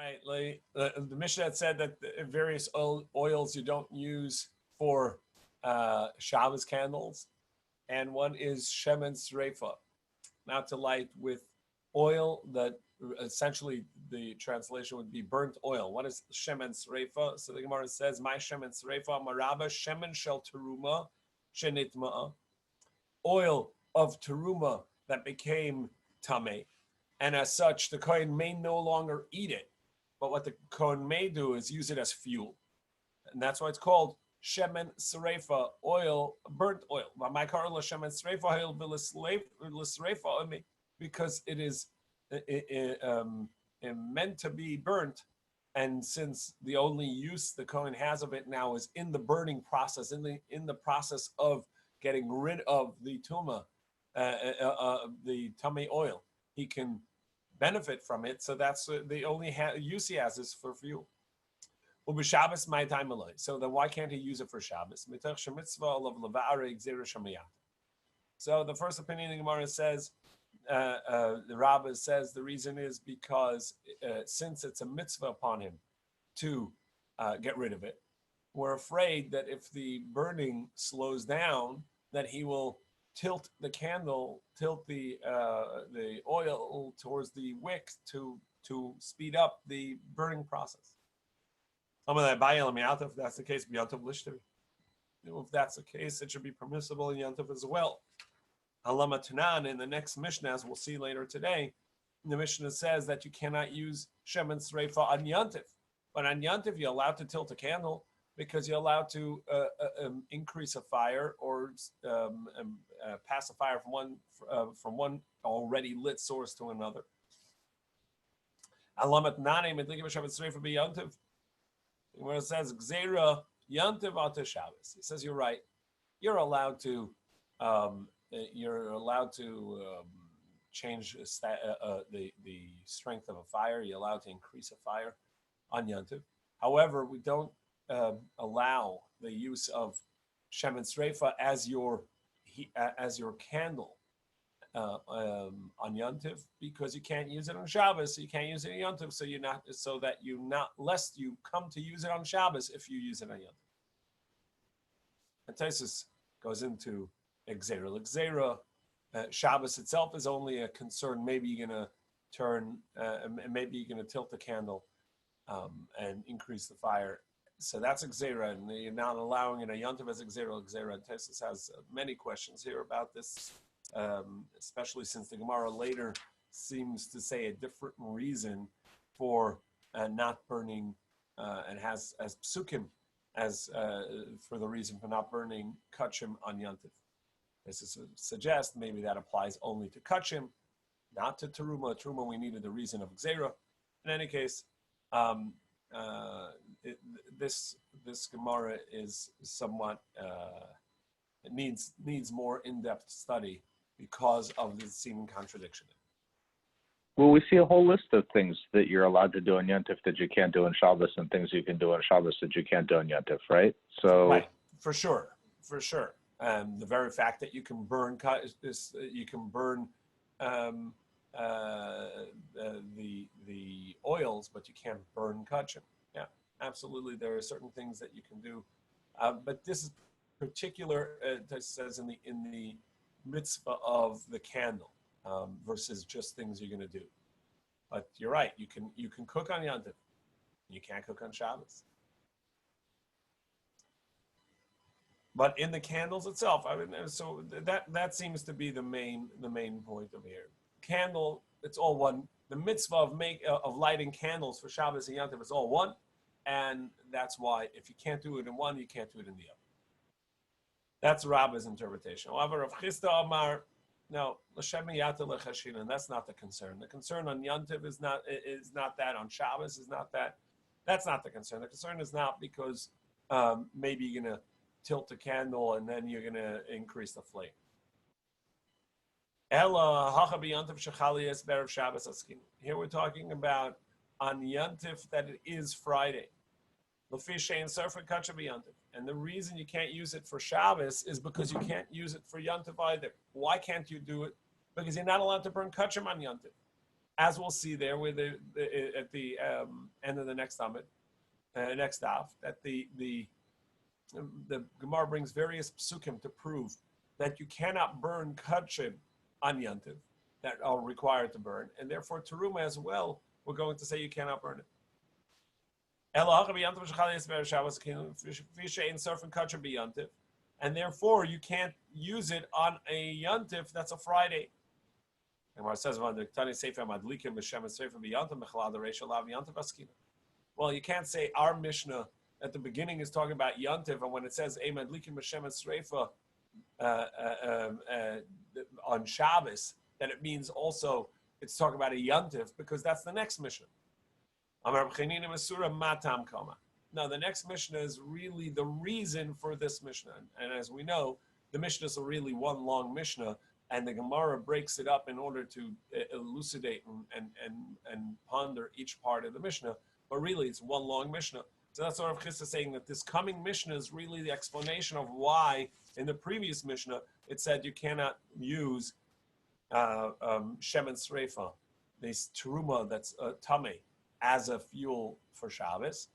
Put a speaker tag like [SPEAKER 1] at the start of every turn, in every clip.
[SPEAKER 1] right. Like the Mishnah had said that various oils you don't use for Shabbos candles, and one is shemen sreifa, not to light with oil that essentially the translation would be burnt oil. What is shemen sreifa? So the Gemara says, "My shemen sreifa maraba shemen shel teruma shenitma'a." Oil of teruma that became tamei, and as such, the kohen may no longer eat it. But what the kohen may do is use it as fuel, and that's why it's called shemen sreifa, oil, burnt oil. Shemen sreifa oil because it is meant to be burnt, and since the only use the kohen has of it now is in the burning process, in the process of getting rid of the tuma, the tummy oil, he can benefit from it. So that's the only use he has is for fuel. So then why can't he use it for Shabbos? So the first opinion in the Gemara says, the Rabbah says the reason is because since it's a mitzvah upon him to get rid of it, we're afraid that if the burning slows down, that he will tilt the candle, tilt the oil towards the wick to speed up the burning process. If that's the case, if that's the case, it should be permissible in Yantav as well. Halama Tanan in the next Mishnah, as we'll see later today, the Mishnah says that you cannot use shemen sreifa on Yantav, but on Yantav you're allowed to tilt a candle because you're allowed to increase a fire or pass a fire from one already lit source to another. Alamat Nane Medligim Shemen Sreifa be Yantav. Where it says Gzeira Yantiv Ata Shabbos, he says you're right. You're allowed to change the strength of a fire. You're allowed to increase a fire on Yantiv. However, we don't allow the use of shemen sreifa as your candle on Yontiv because you can't use it on Shabbos. So you can't use it on Yontiv, lest you come to use it on Shabbos if you use it on Yontiv. And Taisus goes into Xera. Shabbos itself is only a concern. Maybe you're gonna maybe you're gonna tilt the candle and increase the fire. So that's Xera, and you're not allowing it a Yontiv as Xera. And Taisus has many questions here about this. Especially since the Gemara later seems to say a different reason for not burning and has as psukim as for the reason for not burning kachim on Yantiv. This is suggest maybe that applies only to kachim, not to teruma. Teruma we needed the reason of Xera. In any case, this Gemara is somewhat it needs more in-depth study because of the seeming contradiction.
[SPEAKER 2] Well, we see a whole list of things that you're allowed to do on Yontif that you can't do on Shabbos, and things you can do on Shabbos that you can't do on Yontif, right? So,
[SPEAKER 1] right, for sure. The very fact that you can burn the oils, but you can't burn kachim. Yeah, absolutely. There are certain things that you can do, but this is particular. It says in the mitzvah of the candle versus just things you're going to do. But you're right. You can cook on Yantiv. You can't cook on Shabbos. But in the candles itself, so that seems to be the main point of here. Candle, it's all one. The mitzvah of lighting candles for Shabbos and Yantiv is all one, and that's why if you can't do it in one, you can't do it in the other. That's Rabbi's interpretation. However, Rav Chisda Amar, no, l'shem yata lechashina, that's not the concern. The concern on Yantiv is not that. On Shabbos is not that. That's not the concern. The concern is not because maybe you're going to tilt the candle and then you're going to increase the flame. Here we're talking about on Yantiv that it is Friday. And the reason you can't use it for Shabbos is because you can't use it for Yantiv either. Why can't you do it? Because you're not allowed to burn kachim on Yantiv. as we'll see there with at the end of the next Amid, next daf, that the Gemara brings various psukim to prove that you cannot burn kachim on yantiv that are required to burn, and therefore teruma as well, we're going to say you cannot burn it. And therefore you can't use it on a yantiv that's a Friday. And what it says, well, you can't say our Mishnah at the beginning is talking about yantiv, and when it says on Shabbos, that it means also it's talking about a yantiv, because that's the next Mishnah. No, the next Mishnah is really the reason for this Mishnah. And as we know, the Mishnahs are really one long Mishnah, and the Gemara breaks it up in order to elucidate and ponder each part of the Mishnah. But really, it's one long Mishnah. So that's what Rav Chisda is saying, that this coming Mishnah is really the explanation of why in the previous Mishnah it said you cannot use Shemen Sreifa, this teruma that's tamei, as a fuel for Shabbos.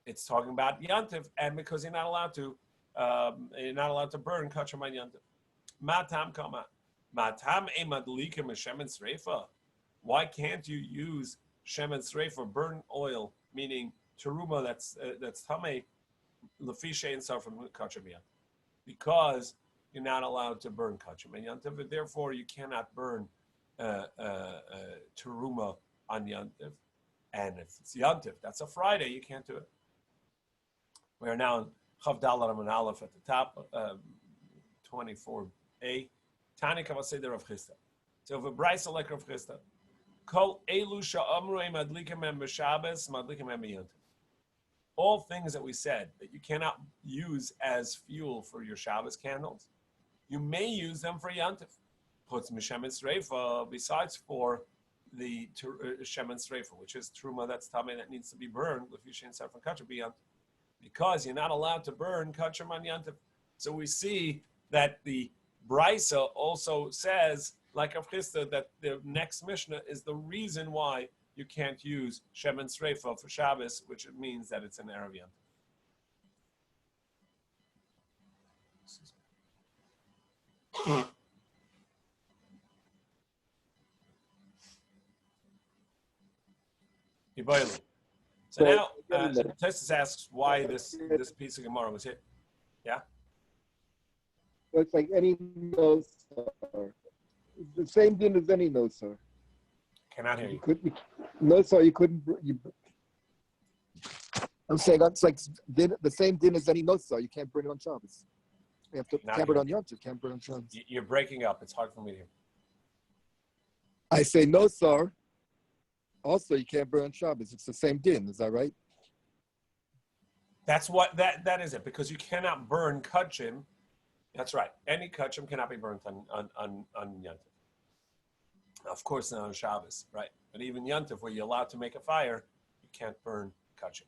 [SPEAKER 1] It's talking about yantiv, and because you're not allowed to burn kachim on yantiv. Matam kama, matam emadlikim shemen sreifa. Why can't you use shemen sreifa, burn oil, meaning teruma that's tamei, lefishe and so from kachim yantiv? Because you're not allowed to burn kachim on yantiv, and therefore you cannot burn teruma on yantiv. And if it's yantiv, that's a Friday, you can't do it. We are now in Chav Dalar Amud Aleph at the top, 24a. Tani Kavasei Rav Chisda. So if a brayso like Rav Chisda, Kol elu sha'amru madlikim em b'Shabbos, madlikim em b'yantiv. All things that we said that you cannot use as fuel for your Shabbos candles, you may use them for yantiv. Chutz m'shemen sreifa, besides for the shemen sreifa, which is truma that's tamei that needs to be burned, l'fishein sarfan kachim b'yantiv. Because you're not allowed to burn kachim on yantiv. So we see that the brisa also says, like Rav Chisda, that the next Mishnah is the reason why you can't use shemen sreifa for Shabbos, which it means that it's an erev yantiv. So now, Tues asks why this piece of Gemara was hit. Yeah?
[SPEAKER 3] So it's like any no, sir. The same din as any no, sir.
[SPEAKER 1] Cannot hear you.
[SPEAKER 3] No, sir, you couldn't. I'm saying it's like the same din as any no, sir. You can't burn it on Shabbos. You have to can't burn it on Yom Tov. Can't burn it on Shabbos.
[SPEAKER 1] You're breaking up. It's hard for me to hear.
[SPEAKER 3] I say no, sir. Also, you can't burn on Shabbos. It's the same din. Is that right?
[SPEAKER 1] That's what that is it, because you cannot burn kachim. That's right. Any kachim cannot be burnt on yantiv. Of course, not on Shabbos, right? But even yantiv, where you're allowed to make a fire, you can't burn kachim.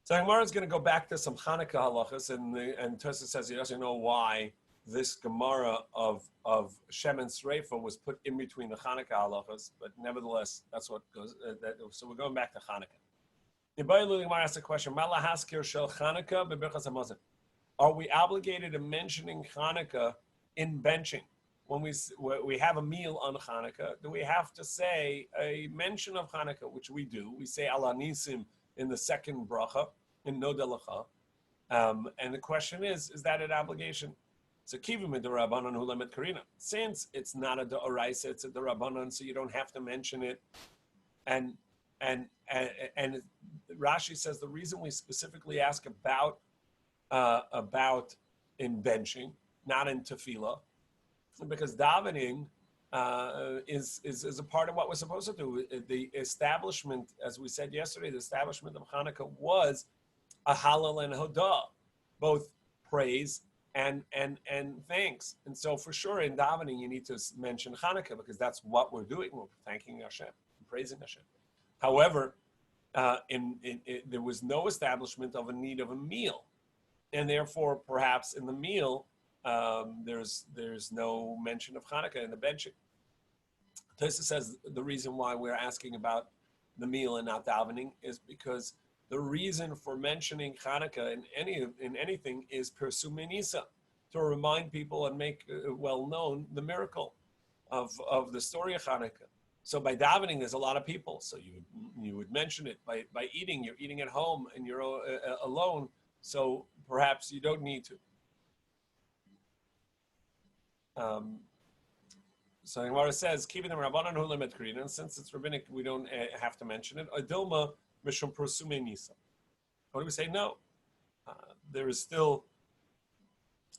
[SPEAKER 1] So Gemara is going to go back to some Hanukkah halachas, and Tues says he doesn't know why this Gemara of Shemen Sreifa was put in between the Hanukkah halachas, but nevertheless, that's what goes. So we're going back to Hanukkah. The Gemara asks a question: are we obligated to mentioning Hanukkah in benching? When we have a meal on Hanukkah, do we have to say a mention of Hanukkah, which we do? We say Ala Nisim in the second bracha, in Nodelacha. And the question is that an obligation? So kivim d'Rabbanan hu lemet karina. Since it's not a d'oraisa, it's a d'Rabbanan, so you don't have to mention it. And Rashi says the reason we specifically ask about in benching, not in tefillah, because davening is a part of what we're supposed to do. The establishment, as we said yesterday, the establishment of Hanukkah was a halal and hodah, both praise and thanks. And so for sure in davening you need to mention Hanukkah, because that's what we're doing. We're thanking Hashem, praising Hashem. However, there was no establishment of a need of a meal, and therefore perhaps in the meal there's no mention of Hanukkah in the benching. Tosa says the reason why we're asking about the meal and not davening is because the reason for mentioning Hanukkah in anything is Persumei Nisa, to remind people and make well known the miracle of the story of Hanukkah. So by davening, there's a lot of people. So you would mention it by eating. You're eating at home and you're alone. So perhaps you don't need to. So the Gemara says, keeping the Rabbanan hu lemet krinan, since it's rabbinic, we don't have to mention it. Adilma mishum prosumei nisa. What do we say? No. There is still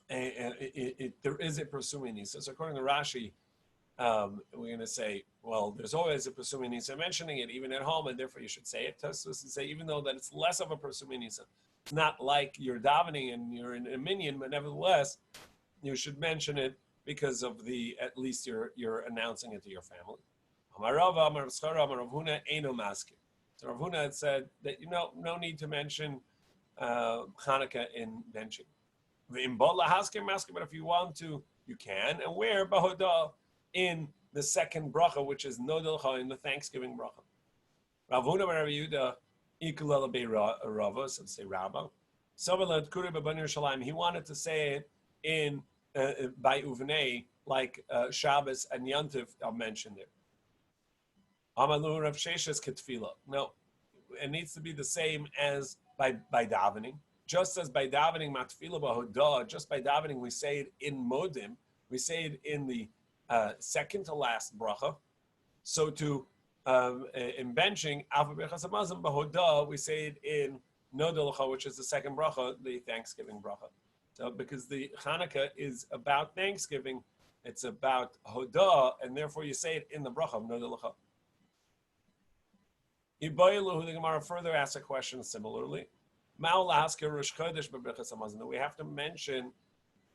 [SPEAKER 1] there is a prosumei nisa. So according to Rashi, we're going to say, well, there's always a prosumei nisa mentioning it, even at home, and therefore you should say it. Tosfos say, even though that it's less of a prosumei nisa, it's not like you're davening and you're in a minyan, but nevertheless, you should mention it because of at least you're announcing it to your family. So Rav Huna had said that no need to mention Hanukkah in benching. But if you want to, you can. And where? Bahodah, in the second bracha, which is Nodilcha, in the Thanksgiving bracha. Rav Huna ben Rabbi Yehuda, Ikulala Bei Rava, so say Rabba. He wanted to say it in by Uvnei, like Shabbos and Yantiv are mentioned there. Amalu Rav Sheshes Ketfila. No, it needs to be the same as by davening. Just as by davening Matfila Bahodah, just by davening we say it in Modim, we say it in the second to last bracha. So to in benching Alpha Bechas Hamazon Bahodah, we say it in Nodilcha, which is the second bracha, the Thanksgiving bracha. So because the Hanukkah is about Thanksgiving, it's about Hodah, and therefore you say it in the bracha of Nodilcha. Ibayilu, the Gemara further asks a question similarly. We have to mention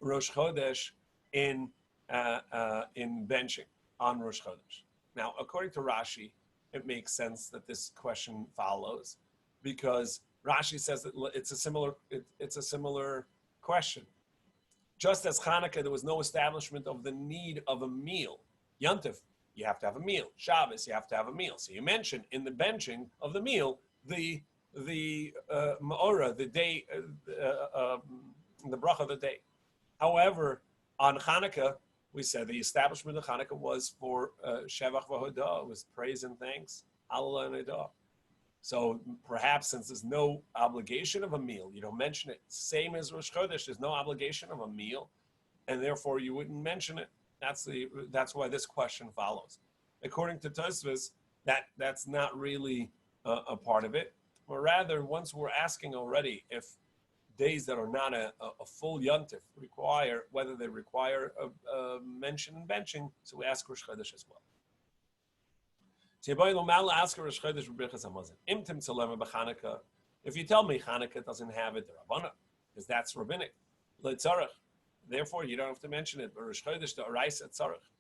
[SPEAKER 1] Rosh Chodesh in benching on Rosh Chodesh. Now, according to Rashi, it makes sense that this question follows because Rashi says that it's a similar question. Just as Hanukkah, there was no establishment of the need of a meal. Yantif, you have to have a meal. Shabbos, you have to have a meal. So you mention in the benching of the meal the Ma'ora, the day, the bracha of the day. However, on Hanukkah, we said the establishment of Hanukkah was for Shevach v'Hodah, was praise and thanks, Hallel and Edah. So perhaps since there's no obligation of a meal, you don't mention it. Same as Rosh Chodesh, there's no obligation of a meal, and therefore you wouldn't mention it. That's why this question follows. According to Tosfos, that's not really a part of it. But rather, once we're asking already if days that are not a full yontif require, whether they require a mention in benching, so we ask Rosh Chodesh as well. If you tell me Hanukkah doesn't have it, because that's rabbinic, therefore you don't have to mention it. But Rosh Chodesh, the Oraisa Tzarech,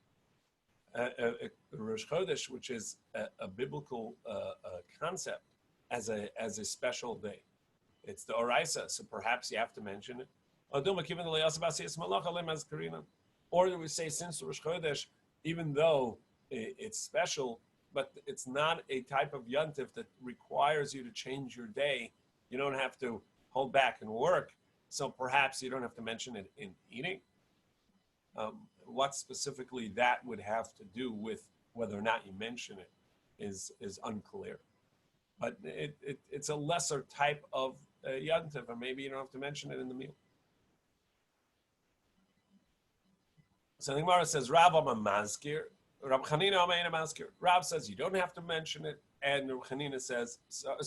[SPEAKER 1] Rosh Chodesh, which is a biblical concept as a special day, it's the Oraisa, so perhaps you have to mention it. Or do we say since Rosh Chodesh, even though it's special, but it's not a type of yontif that requires you to change your day. You don't have to hold back and work, so perhaps you don't have to mention it in eating. What specifically that would have to do with whether or not you mention it is unclear. But it's a lesser type of yontif, or maybe you don't have to mention it in the meal. So the Gemara says, Rav Amazkir, Rab Chanina Amayna Maskir. Rav says you don't have to mention it, and Rab Chanina says,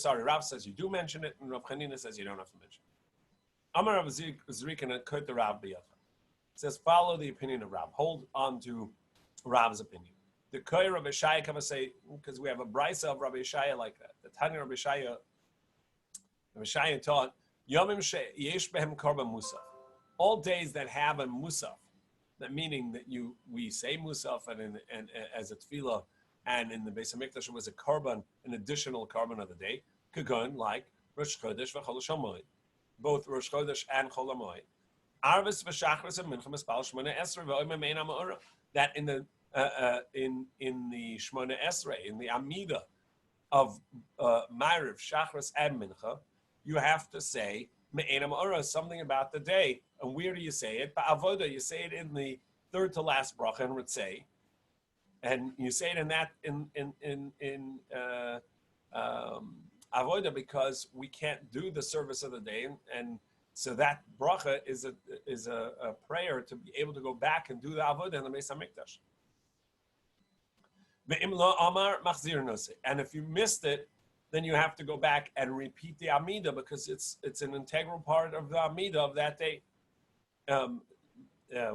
[SPEAKER 1] Rav says you do mention it, and Rab Chanina says you don't have to mention it. Amar Rav Zrikan Kut the Rav Biyach. Says follow the opinion of Rav. Hold on to Rav's opinion. The Koy Rabbi Shaya come and say, because we have a brisa of Rabbi Shaya like that. The Tanya Rabbi Shaya taught Yomim Yesh Behem Korban Musaf. All days that have a Musaf. That meaning that we say Musaf and as a tefillah, and in the Beis Hamikdash was a korban, an additional korban of the day. Kagon like Rosh Chodesh v'Chol Shamoed, both Rosh Chodesh and Chol Hamoed. Arvis v'Shachris and Mincha Mispal Shmona Esrei v'Oimei Meina Ma'ora. That in the in the Shmona Esrei, in the Amida of Ma'ariv, Shachris, and Mincha, you have to say Me'enam Ora, something about the day. And where do you say it? Ba'avoda, you say it in the third to last bracha in Ritzei, and you say it in that in Avoda because we can't do the service of the day, and so that bracha is a prayer to be able to go back and do the Avoda in the Beis Hamikdash. And if you missed it, then you have to go back and repeat the Amida because it's an integral part of the Amida of that day.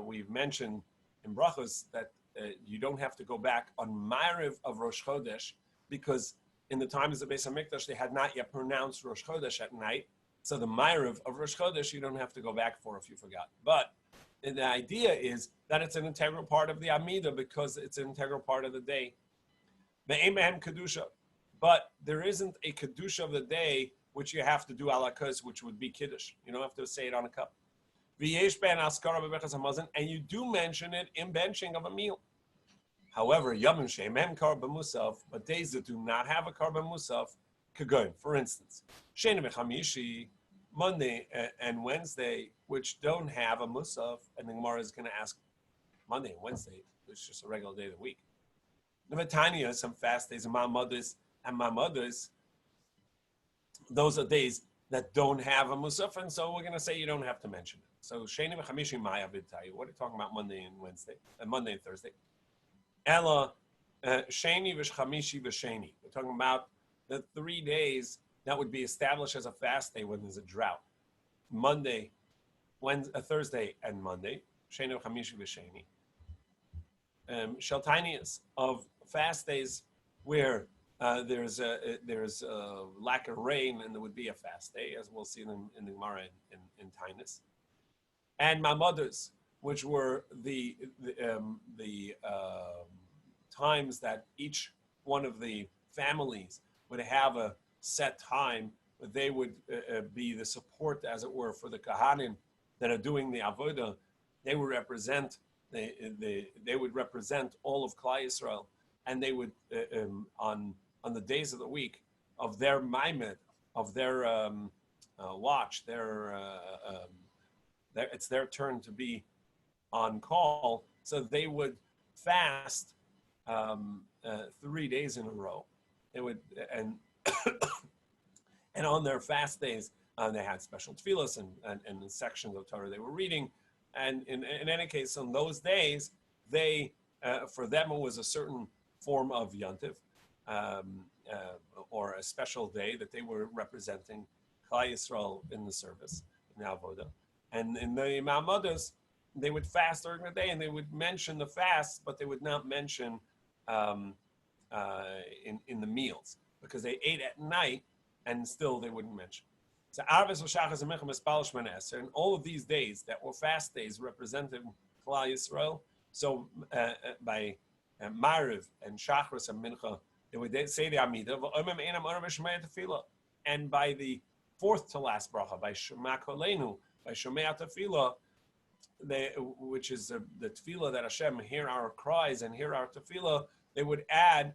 [SPEAKER 1] We've mentioned in brachos that you don't have to go back on Ma'ariv of Rosh Chodesh because in the times of Beis Hamikdash they had not yet pronounced Rosh Chodesh at night. So the Ma'ariv of Rosh Chodesh you don't have to go back for if you forgot. But the idea is that it's an integral part of the Amida because it's an integral part of the day. Ve'emehem kedusha, but there isn't a kedusha of the day which you have to do alakos, which would be kiddush. You don't have to say it on a cup. V'yesh ben askara b'bechas hamazon, and you do mention it in benching of a meal. However, yamim she'emem kar b'musaf, but days that do not have a kar b'musaf, kagon, for instance, sheni v'chamishi, Monday and Wednesday, which don't have a musaf, and the Gemara is going to ask Monday and Wednesday, it's just a regular day of the week. Nevatanya, some fast days, and my mother's, those are days that don't have a musaf, and so we're going to say you don't have to mention it. So Sheni v'chamishi maya b'tayu. What are you talking about Monday and Wednesday, Monday and Thursday? Ella Sheni v'chamishi v'sheni. We're talking about the 3 days that would be established as a fast day when there's a drought. Monday, Wednesday, Thursday, and Monday. Sheni v'chamishi v'sheni. Sheltinius of fast days where there's a lack of rain and there would be a fast day, as we'll see in the Gemara in Tainus. And my mother's, which were the times that each one of the families would have a set time, they would be the support, as it were, for the Kahanim that are doing the Avodah. They would represent they would represent all of Klal Yisrael, and they would on the days of the week of their maimed, of their watch, it's their turn to be on call, so they would fast 3 days in a row. They would and and on their fast days they had special tefillas and the sections of Torah they were reading. And in any case, on those days, they for them it was a certain form of yontif, or a special day that they were representing Klal Yisrael in the service, in the Avodah. And in the Ma'amadas, they would fast during the day, and they would mention the fast, but they would not mention in the meals, because they ate at night, and still they wouldn't mention. So and all of these days that were fast days represented Klal Yisrael. So by Ma'ariv and Shachris and Mincha, they would say the Amida. And by the fourth to last bracha, by Shema Kolenu, by Shomei Tefillah, which is the tefillah that Hashem hear our cries and hear our tefillah, they would add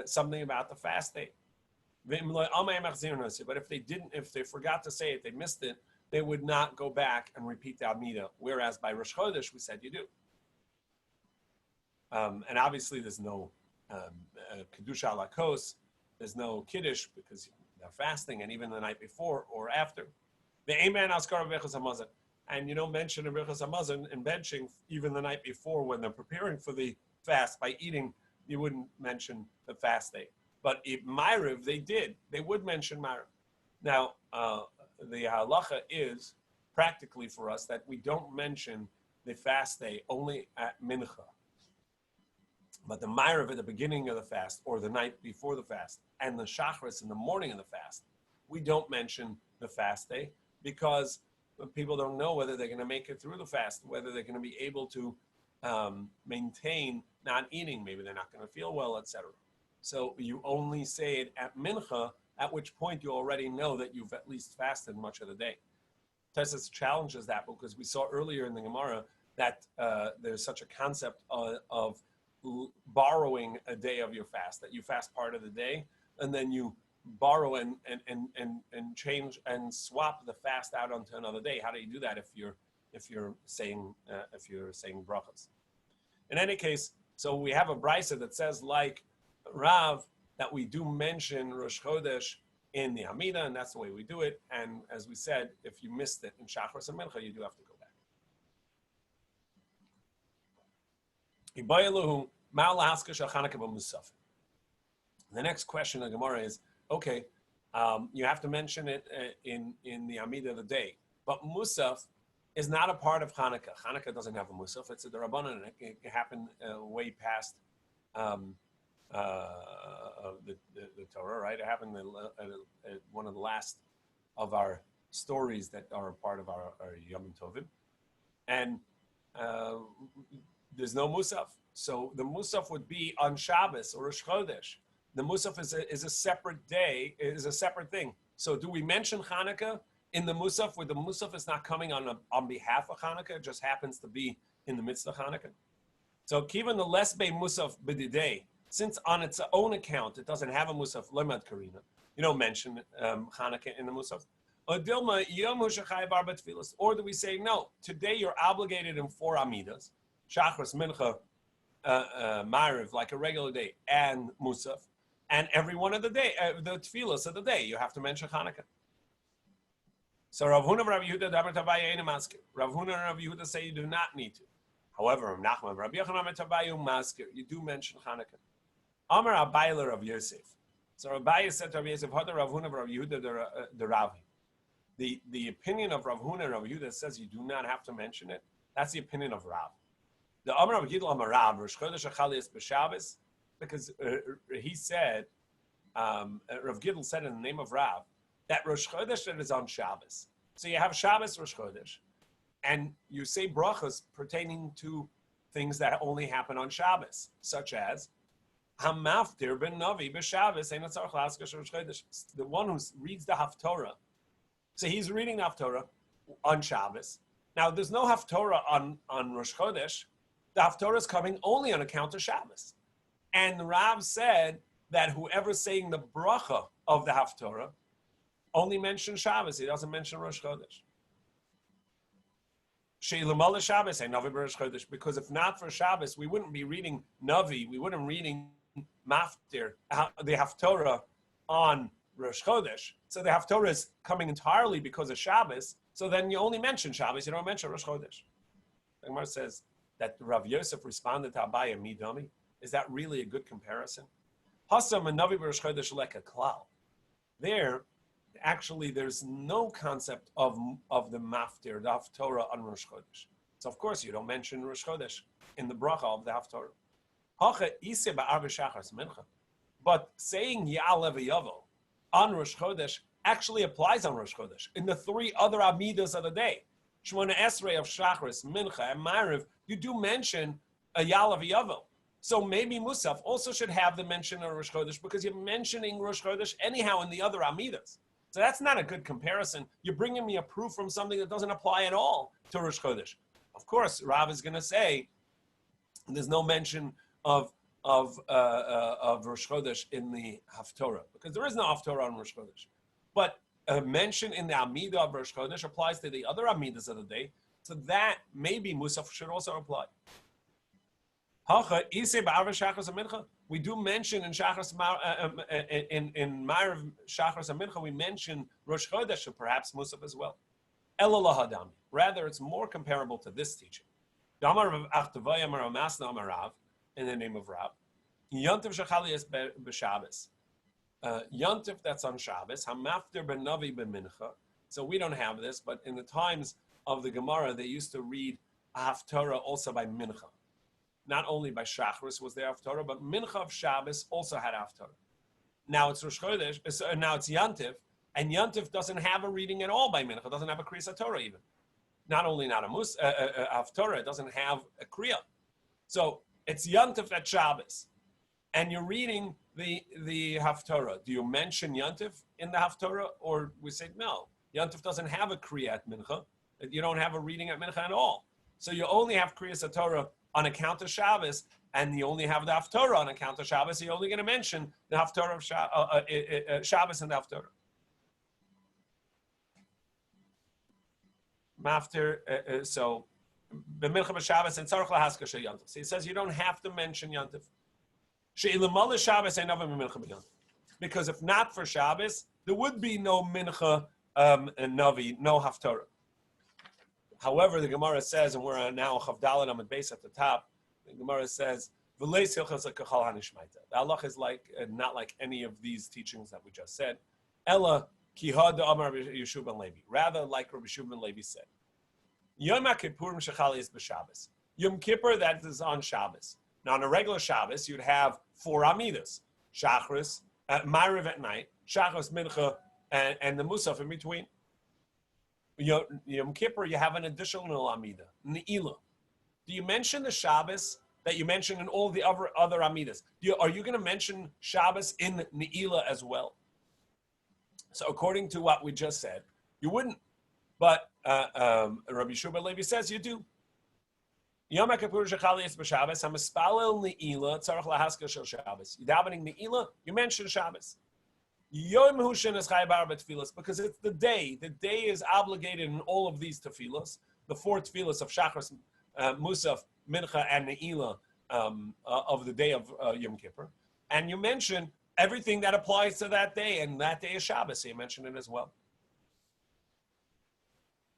[SPEAKER 1] something about the fast day. But if they forgot to say it, they missed it, they would not go back and repeat the Amida. Whereas by Rosh Chodesh, we said you do. And obviously there's no Kedusha Lakos, there's no Kiddush because they're fasting, and even the night before or after. And you don't mention a Birchas Hamazon in benching even the night before when they're preparing for the fast by eating, you wouldn't mention the fast day. But if Ma'ariv, they would mention Ma'ariv. Now, the halacha is practically for us that we don't mention the fast day only at Mincha. But the Ma'ariv at the beginning of the fast or the night before the fast and the Shachris in the morning of the fast, we don't mention the fast day because people don't know whether they're going to make it through the fast, whether they're going to be able to maintain not eating. Maybe they're not going to feel well, etc. So you only say it at Mincha, at which point you already know that you've at least fasted much of the day. Tosfos challenges that because we saw earlier in the Gemara that there's such a concept of borrowing a day of your fast, that you fast part of the day, and then you borrow and change and swap the fast out onto another day. How do you do that if you're saying brachas? In any case, so we have a brisa that says, like Rav, that we do mention Rosh Chodesh in the Amida, and that's the way we do it. And as we said, if you missed it in Shachris and Mincha, you do have to go back. The next question of Gemara is, okay, you have to mention it in the Amida of the day, but Musaf is not a part of Hanukkah. Hanukkah doesn't have a Musaf. It's a Darabanan, and it can happen way past the Torah, right? It happened at one of the last of our stories that are a part of our Yom Tovim. And there's no Musaf. So the Musaf would be on Shabbos or Rosh Chodesh. The Musaf is a separate day, is a separate thing. So do we mention Hanukkah in the Musaf, where the Musaf is not coming on behalf of Hanukkah, it just happens to be in the midst of Hanukkah? So Kivan the less be Musaf b'didei, since on its own account it doesn't have a Musaf, lemad karina, you don't mention Hanukkah in the Musaf. Or do we say, no, today you're obligated in 4 Amidas, Shachris, Mincha, Ma'ariv, like a regular day, and Musaf, and every one of the day, the Tfilas of the day, you have to mention Hanukkah. So Rav Huna and Rav Yehuda, Rav Huna and Rav Yehuda say you do not need to. However, Rav Nachman, Rav Yochanan Maskir, you do mention Hanukkah. Amar Abayla Rav Yosef. So Rabbi said to Rav Yosef, Rav Huna, Rav Yehuda, the Ravi. The opinion of Rav Huna and Rav Yehuda says you do not have to mention it. That's the opinion of Rav. The Amar Rav Gidl Amar Rav, Rosh Chodesh Achalias b'Shabbos, because he said, Rav Gidl said in the name of Rav, that Rosh Chodesh is on Shabbos. So you have Shabbos, Rosh Chodesh, and you say brachas pertaining to things that only happen on Shabbos, such as Hamaftir ben Navi b'Shabbos, the one who reads the Haftorah. So he's reading the Haftorah on Shabbos. Now there's no Haftorah on Rosh Chodesh. The Haftorah is coming only on account of Shabbos. And Rav said that whoever's saying the bracha of the Haftorah only mentions Shabbos. He doesn't mention Rosh Chodesh. She'ilumala Shabbos, Navi Rosh Chodesh, because if not for Shabbos, we wouldn't be reading Navi, we wouldn't be reading Maftir, the Haftorah on Rosh Chodesh. So the Haftorah is coming entirely because of Shabbos. So then you only mention Shabbos, you don't mention Rosh Chodesh. The Gemara says that Rav Yosef responded to Abaya Midami. Is that really a good comparison? Hasam and Navi Rosh Chodesh leka klal. There, actually, there's no concept of the Maftir, the Haftorah on Rosh Chodesh. So of course you don't mention Rosh Chodesh in the bracha of the Haftorah. But saying Ya'alev Yavo on Rosh Chodesh actually applies on Rosh Chodesh. In the 3 other Amidas of the day, Shmona Esrei of Shachris, Mincha, and Ma'ariv, you do mention a Ya'alev Yavo. So maybe Musaf also should have the mention of Rosh Chodesh because you're mentioning Rosh Chodesh anyhow in the other Amidas. So that's not a good comparison. You're bringing me a proof from something that doesn't apply at all to Rosh Chodesh. Of course, Rav is going to say there's no mention of Rosh Chodesh in the Haftorah because there is no Haftorah on Rosh Chodesh. But a mention in the Amida of Rosh Chodesh applies to the other Amidas of the day. So that maybe Musaf should also apply. We do mention in Shachas in Ma'ariv Shachas and Mincha, we mention Rosh Chodesh and perhaps Musaf as well. Rather, it's more comparable to this teaching. In the name of Rav, Yontif Shachalias b'Shabbos. Yontif that's on Shabbos. Hamaftir ben Navi ben Mincha. So we don't have this, but in the times of the Gemara, they used to read Haftorah also by Mincha. Not only by Shachris was there Haftorah, but Mincha of Shabbos also had Haftorah. Now it's Rosh Chodesh, now it's Yantif, and Yantif doesn't have a reading at all by Mincha, doesn't have a Kriyas Torah even. Not only not a Haftorah, it doesn't have a Kriya. So it's Yantif at Shabbos, and you're reading the Haftorah. Do you mention Yantif in the Haftorah, or we say no? Yantif doesn't have a Kriya at Mincha. You don't have a reading at Mincha at all. So you only have Kriyas Torah on account of Shabbos, and you only have the Haftorah on account of Shabbos, you're only going to mention the Haftorah of Shabbos and the Haftorah. So, b'mincha b'Shabbos and tzarich lahaska shel Yontif. So he says you don't have to mention Yontif. She'ilamala Shabbos ain't never b'mincha b'Yontif. Because if not for Shabbos, there would be no mincha and navi, no haftarah. However, the Gemara says, and we're now Chavdalet Amud Beis at the top. The Gemara says, "V'leis hilchos lekachal hanishmaita." The halach is like not like any of these teachings that we just said. Ella kihad Amar Yeshua ben Levi. Rather, like Rabbi Yeshua ben Levi said, Yom Kippurim shechali is b'Shabbos. Yom Kippur, that is on Shabbos. Now, on a regular Shabbos, you'd have 4 amidas: Shachris, Ma'ariv at night, Shachris, Mincha, and the Musaf in between. Yom Kippur, you have an additional amida, Ne'ilah. Do you mention the Shabbos that you mentioned in all the other amidas? Are you going to mention Shabbos in Ne'ilah as well? So according to what we just said, you wouldn't. But Rabbi Shua Levi says you do. Yom Kippur shechali is b'Shabbos. Hamispalel Ne'ilah tzarich lahaska shel Shabbos. You're davening Ne'ilah, you mention Shabbos. Yom Hushin is chayabar betfilas because it's the day. The day is obligated in all of these tefillas, the 4 tefillas of Shachris, Musaf, Mincha, and Ne'ilah of the day of Yom Kippur. And you mention everything that applies to that day, and that day is Shabbos, so you mention it as well.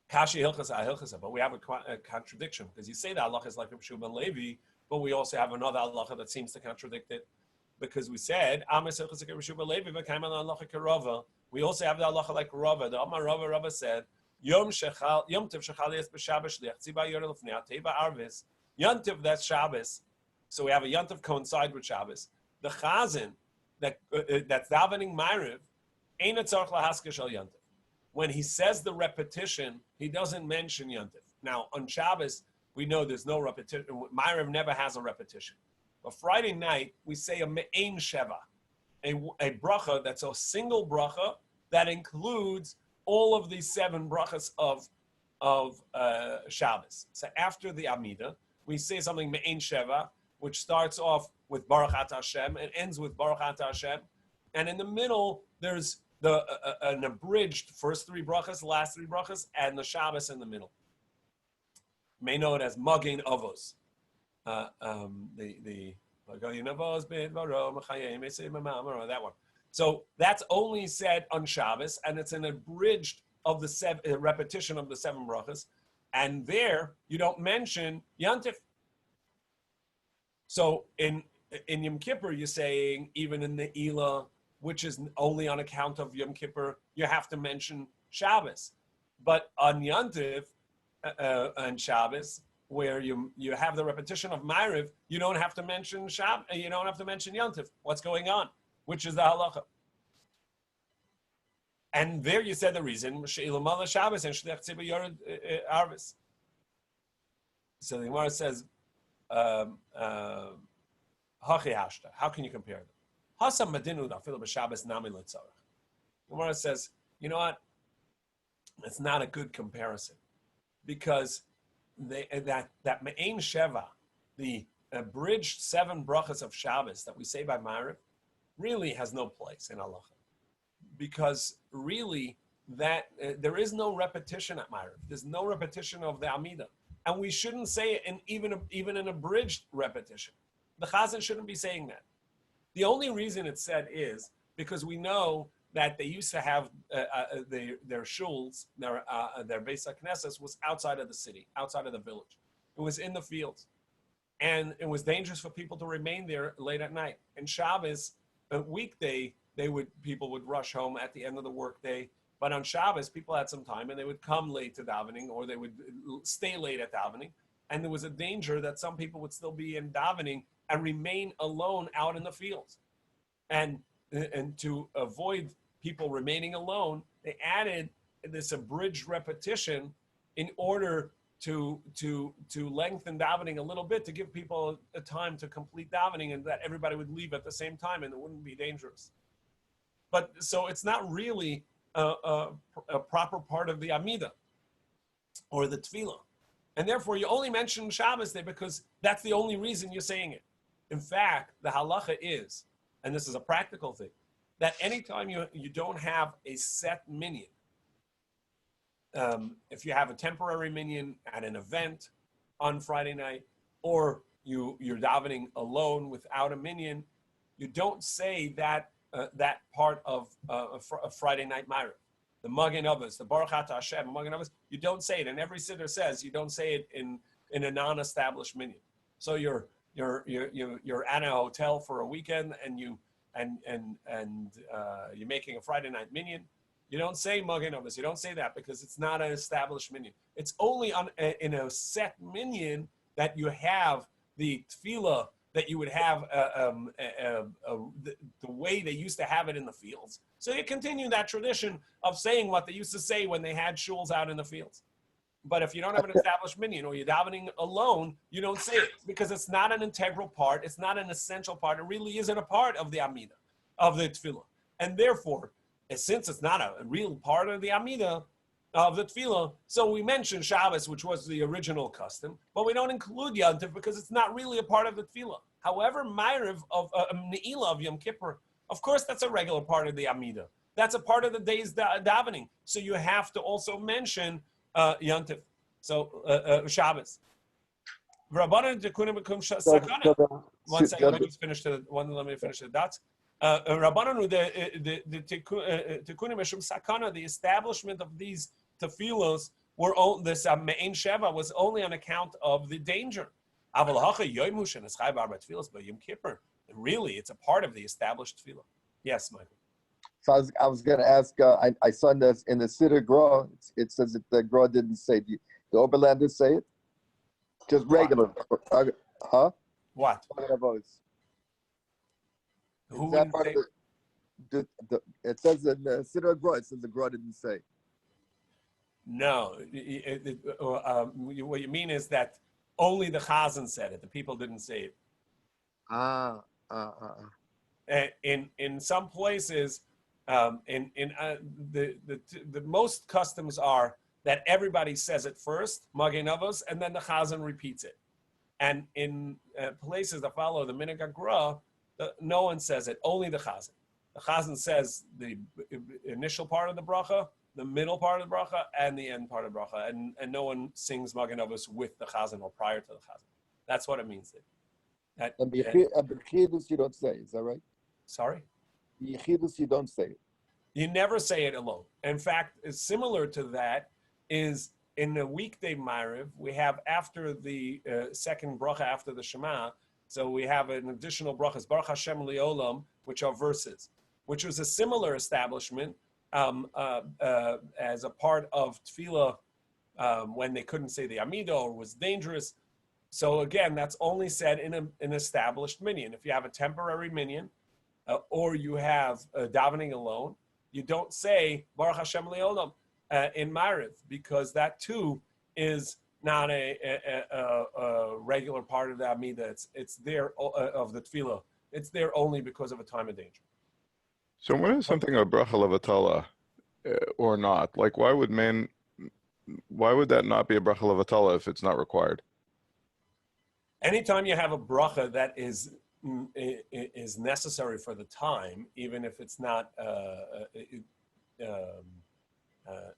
[SPEAKER 1] Kashi hilchasa, but we have a contradiction because you say that halacha is like Rabbi Shua ben Levi, but we also have another halacha that seems to contradict it. Because we said, we also have the halacha like Rava. The Amar Rava said, Yom Tiv Shechali es b'Shabbos shliach tzibah yor lefnei ateva arvis. Yontiv, that's Shabbos. So we have a Yontiv coincide with Shabbos. The Chazan that's davening Ma'ariv ain't a tzarich lahaska shel Yontiv. When he says the repetition, he doesn't mention Yontiv. Now on Shabbos, we know there's no repetition. Ma'ariv never has a repetition. But Friday night, we say a me'ein sheva, a bracha that's a single bracha that includes all of these 7 brachas of Shabbos. So after the Amida, we say something me'ein sheva, which starts off with Baruch Ata Hashem and ends with Baruch Ata Hashem. And in the middle, there's an abridged first 3 brachas, last 3 brachas, and the Shabbos in the middle. You may know it as Magen Avos. That one. So that's only said on Shabbos, and it's an abridged of the repetition of the 7 brachas, and there you don't mention Yantif. So in Yom Kippur, you're saying even in the Ne'ilah, which is only on account of Yom Kippur, you have to mention Shabbos. But on Yantif and Shabbos, where you have the repetition of Ma'ariv, you don't have to mention you don't have to mention Yontif. What's going on? Which is the halacha. And there you said the reason, She'ilamala Shabbos and Shliach Tzibah Yored Arvis. So the Gemara says, Hachi Hashta. How can you compare them? Hasam Madinu Dafil B'Shabbos Nami L'Tzarech. The Gemara says, you know what? It's not a good comparison. Because that Me'ein Sheva, the abridged 7 brachas of Shabbos that we say by Ma'ariv, really has no place in halacha, because really that there is no repetition at Ma'ariv. There's no repetition of the Amida, and we shouldn't say it in even an abridged repetition. The Chazan shouldn't be saying that. The only reason it's said is because we know that they used to have their shuls, their Beis HaKnesses was outside of the city, outside of the village. It was in the fields. And it was dangerous for people to remain there late at night. And Shabbos, a weekday, people would rush home at the end of the workday. But on Shabbos, people had some time and they would come late to davening, or they would stay late at davening. And there was a danger that some people would still be in davening and remain alone out in the fields. And to avoid people remaining alone, they added this abridged repetition in order to lengthen davening a little bit, to give people a time to complete davening, and that everybody would leave at the same time and it wouldn't be dangerous. But so it's not really a proper part of the Amida or the Tefillah. And therefore you only mention Shabbos there because that's the only reason you're saying it. In fact, the halacha is, and this is a practical thing, that anytime you don't have a set minyan, if you have a temporary minyan at an event on Friday night, or you're davening alone without a minyan, you don't say that part of a Friday night Ma'ariv. The Magen Avos, the Baruch Atah Hashem, Magen Avos, you don't say it. And every siddur says you don't say it in a non-established minyan. So you're at a hotel for a weekend and you're making a Friday night minyan. You don't say Magen Avos. You don't say that because it's not an established minyan. It's only in a set minyan that you have the tefillah that you would have the way they used to have it in the fields. So you continue that tradition of saying what they used to say when they had shuls out in the fields. But if you don't have an established minyan or you're davening alone, you don't say it because it's not an integral part. It's not an essential part. It really isn't a part of the Amidah, of the tefillah. And therefore, since it's not a real part of the Amidah, of the tefillah, so we mentioned Shabbos, which was the original custom, but we don't include Yantiv because it's not really a part of the tefillah. However, Ma'ariv of Ne'ilah of Yom Kippur, of course, that's a regular part of the Amidah. That's a part of the day's davening. So you have to also mention Yantiv. So Shabbos. Rabbanan tekunim bekum sakana. One second, let me just finish let me finish the dots. Rabbanan the tekunim mishum sakana, the establishment of these tefillos were this Me'en Sheva was only on account of the danger. Really, it's a part of the established tefillah. Yes, Michael.
[SPEAKER 3] So I was going to ask. I saw in the Siddur Gra, it says that the Gra didn't say. The Oberlander say it? Just regular. Huh?
[SPEAKER 1] What?
[SPEAKER 3] Who is that part of it says in the Siddur Gra, it says the Gra didn't say.
[SPEAKER 1] No. What you mean is that only the Chazan said it. The people didn't say it. In some places, the most customs are that everybody says it first, Magen Avos, and then the Chazan repeats it. And in places that follow the Minhag HaGra, no one says it, only the Chazan. The Chazan says the initial part of the bracha, the middle part of the bracha, and the end part of the bracha, and no one sings Magen Avos with the Chazan or prior to the Chazan. That's what it means.
[SPEAKER 3] And B'chidus you don't say, is that right?
[SPEAKER 1] Sorry?
[SPEAKER 3] B'chidus you don't say it.
[SPEAKER 1] You never say it alone. In fact, similar to that is in the weekday Ma'ariv, we have after the second bracha after the Shema, so we have an additional brachas, Baruch Hashem Li'olam, which are verses, which was a similar establishment as a part of tefillah when they couldn't say the Amidah or was dangerous. So again, that's only said in an established minyan. If you have a temporary minyan or you have davening alone, you don't say Baruch Hashem Le'olam in Ma'ariv because that too is not a regular part of the Amidah. It's there of the tefillah. It's there only because of a time of danger.
[SPEAKER 4] So when is something a bracha levatala or not? Like why would that not be a bracha levatala if it's not required?
[SPEAKER 1] Anytime you have a bracha that is necessary for the time, even if it's not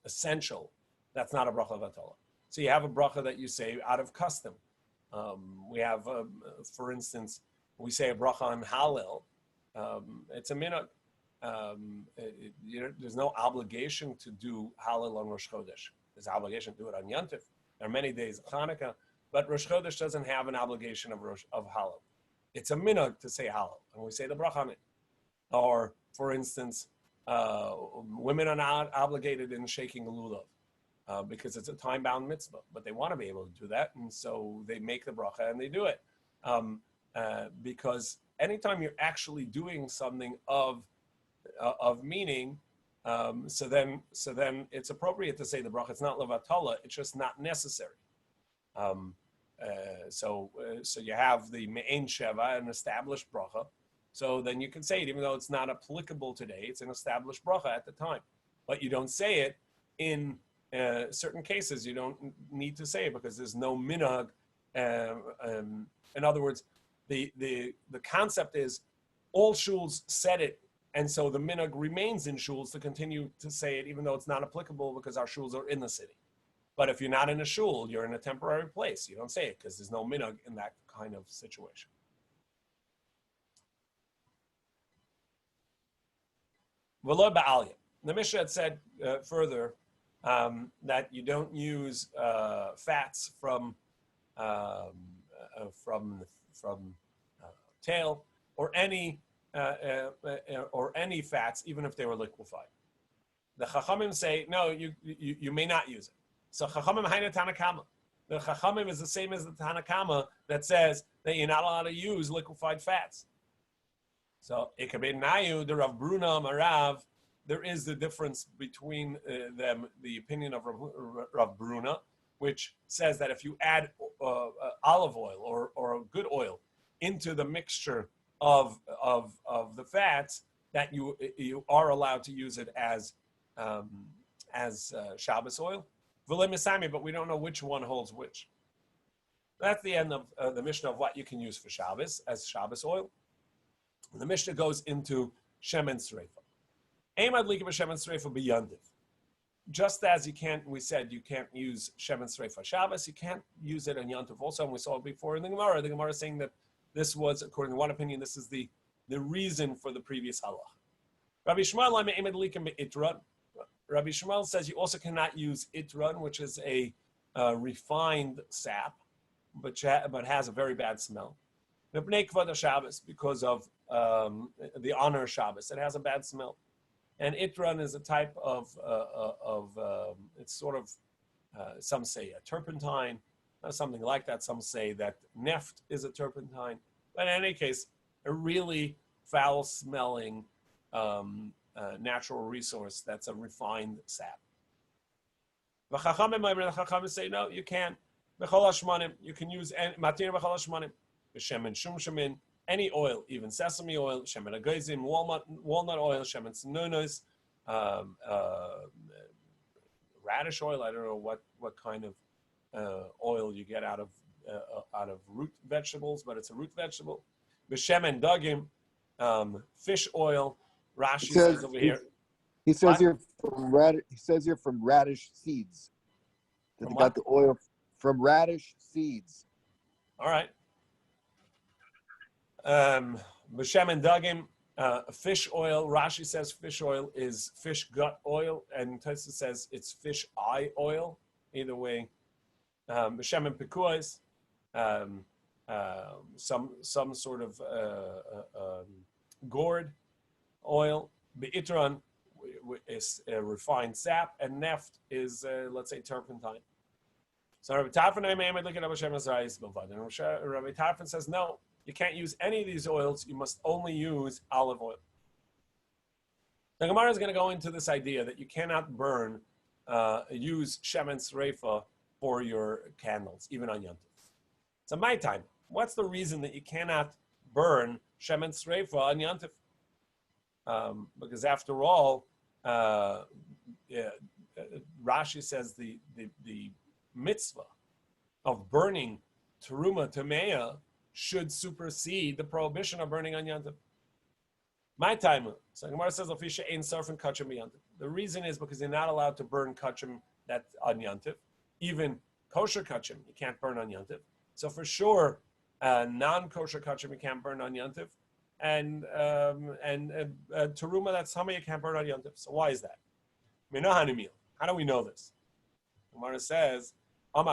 [SPEAKER 1] essential, that's not a bracha levatala. So you have a bracha that you say out of custom. We have, for instance, we say a bracha on Hallel. It's a minhag. There's no obligation to do Hallel on Rosh Chodesh. There's an obligation to do it on Yantif. There are many days of Hanukkah, but Rosh Chodesh doesn't have an obligation of Hallel. It's a minhag to say Hallel, and we say the bracha on it. Or, for instance, women are not obligated in shaking a lulav because it's a time-bound mitzvah, but they want to be able to do that, and so they make the bracha and they do it. Because anytime you're actually doing something of meaning, so then it's appropriate to say the bracha. It's not levatala; it's just not necessary. So you have the Me'en Sheva, an established bracha. So then you can say it, even though it's not applicable today. It's an established bracha at the time, but you don't say it in certain cases. You don't need to say it because there's no minhag. In other words, The concept is all shuls said it, and so the minhag remains in shuls to continue to say it, even though it's not applicable because our shuls are in the city. But if you're not in a shul, you're in a temporary place. You don't say it because there's no minhag in that kind of situation. V'lo ba'alya. The Mishnah had said further that you don't use fats from tail or any fats, even if they were liquefied. The Chachamim say no, you may not use it. So Chachamim haina Tanakama. The Chachamim is the same as the Tanakama that says that you're not allowed to use liquefied fats. So Ikabed Nayu, the Rav Bruna Marav, there is the difference between them, the opinion of Rav Bruna, which says that if you add olive oil or a good oil into the mixture of the fats, that you are allowed to use it as Shabbos oil. But we don't know which one holds which. That's the end of the Mishnah of what you can use for Shabbos as Shabbos oil. The Mishnah goes into Shemen Sreifa. Eimad Lika b'Shemen Sreifa b'Yantiv. Just as we said you can't use Shemen Sreifa Shabbos, you can't use it on Yantiv also, and we saw it before in the Gemara. The Gemara is saying that this was, according to one opinion, this is the reason for the previous halach. Rabbi Shmuel Eimad Lika b'Itran. Rabbi Shmuel says you also cannot use Itran, which is a refined sap, but has a very bad smell. Shabbos, because of the honor of Shabbos, it has a bad smell. And Itran is a type of it's sort of, some say a turpentine, something like that. Some say that neft is a turpentine. But in any case, a really foul-smelling natural resource that's a refined sap. The Chachamim say, no, you can't. You can use matir b'chol hashmanim, b'shemen shum shemin, any oil, even sesame oil, shemen agazim, walnut oil, shemen senonos, radish oil. I don't know what kind of oil you get out of root vegetables, but it's a root vegetable. B'shemen dagim, fish oil. Rashi says over here.
[SPEAKER 3] He says here from radish. He says here from radish seeds. That they got the oil from radish seeds.
[SPEAKER 1] All right. B'shem and dagim, fish oil. Rashi says fish oil is fish gut oil, and Tues says it's fish eye oil. Either way, b'shem and pikuas, some sort of gourd oil. Be'itran is refined sap, and neft is let's say turpentine. So Rabbi Tarfon says no. You can't use any of these oils. You must only use olive oil. The Gemara is going to go into this idea that you cannot use shemen sreifa for your candles, even on Yom Tov. So my time, what's the reason that you cannot burn shemen sreifa on Yom Tov? Because after all, Rashi says the mitzvah of burning teruma tameya should supersede the prohibition of burning on Yom Tov. My time. So Gemara says Lafisha ain't surfing kachim Yom Tov. The reason is because you're not allowed to burn kachim that on Yom Tov. Even kosher kachim you can't burn on Yom Tov. So for sure, non-kosher kachim you can't burn on Yom Tov, and teruma that's hama you can't burn on Yom Tov. So why is that? How do we know this? Gemara says the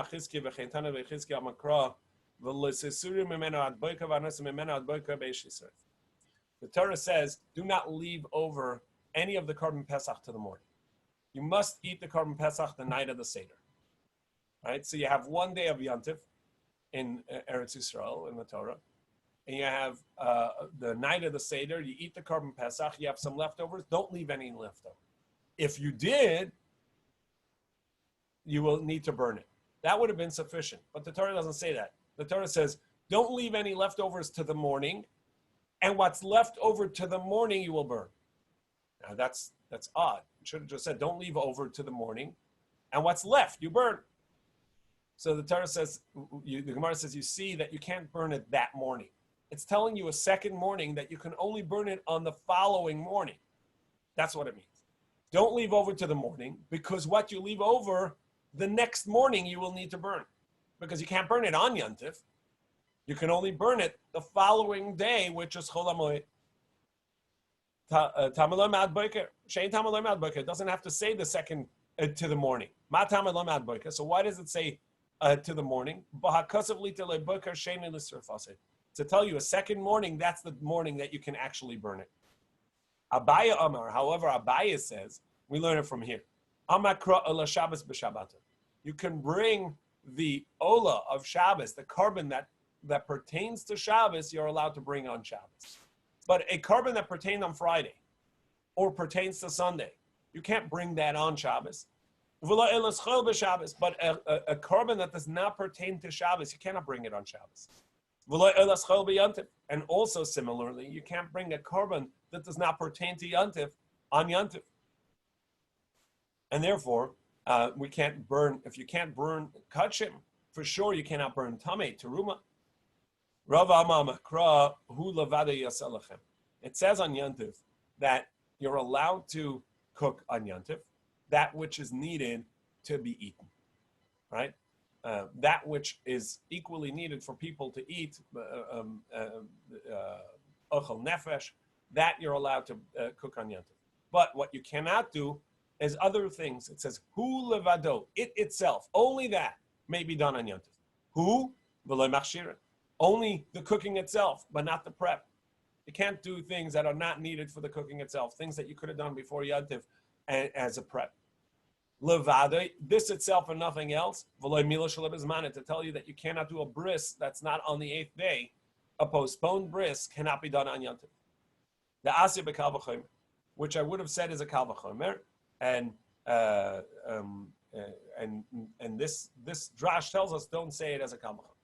[SPEAKER 1] Torah says, do not leave over any of the Korban Pesach to the morning. You must eat the Korban Pesach the night of the Seder. Right? So you have one day of Yom Tov in Eretz Yisrael, in the Torah, and you have the night of the Seder, you eat the Korban Pesach, you have some leftovers, don't leave any leftover. If you did, you will need to burn it. That would have been sufficient. But the Torah doesn't say that. The Torah says, don't leave any leftovers to the morning, and what's left over to the morning you will burn. Now that's odd. It should have just said, don't leave over to the morning, and what's left you burn. So the Torah says, the Gemara says, you see that you can't burn it that morning. It's telling you a second morning that you can only burn it on the following morning. That's what it means. Don't leave over to the morning, because what you leave over, the next morning you will need to burn. Because you can't burn it on Yontif. You can only burn it the following day, which is Chol HaMoed. Tamalor Mad Boker. Shein Tamalor Mad Boker. It doesn't have to say the second to the morning. Ma Tamalor Mad Boker. So why does it say to the morning? To tell you a second morning, that's the morning that you can actually burn it. Abaya Amar, however, Abaya says, we learn it from here. Amakra Ola Shabbos b'Shabbat. You can bring the Ola of Shabbos, the carbon that pertains to Shabbos, you're allowed to bring on Shabbos. But a carbon that pertains on Friday or pertains to Sunday, you can't bring that on Shabbos. But a carbon that does not pertain to Shabbos, you cannot bring it on Shabbos. And also similarly, you can't bring a carbon that does not pertain to Yontif on Yontif. And therefore, we can't burn, if you can't burn Kachim, for sure you cannot burn Tameh, Teruma. It says on Yontif that you're allowed to cook on Yontif that which is needed to be eaten, right? That which is equally needed for people to eat, ochel nefesh, that you're allowed to cook on Yontif. But what you cannot do is other things. It says, hu levado, it itself, only that may be done on Yontif. Hu v'lo machshira, only the cooking itself, but not the prep. You can't do things that are not needed for the cooking itself, things that you could have done before Yontif as a prep. Levada, this itself and nothing else, to tell you that you cannot do a bris that's not on the 8th day, a postponed bris cannot be done on Yontif. The asya b'kal v'chomer, which I would have said is a kal v'chomer, and this drash tells us don't say it as a kal v'chomer.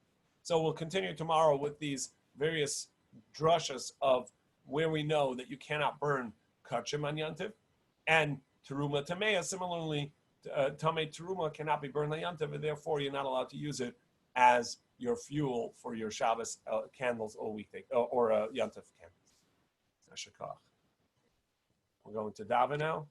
[SPEAKER 1] So we'll continue tomorrow with these various drushes of where we know that you cannot burn kachim on Yontif, and teruma tamea. Similarly, tamei teruma cannot be burned on Yontif, and therefore you're not allowed to use it as your fuel for your Shabbos candles all weekday or Yontif candles. We're going to daven now.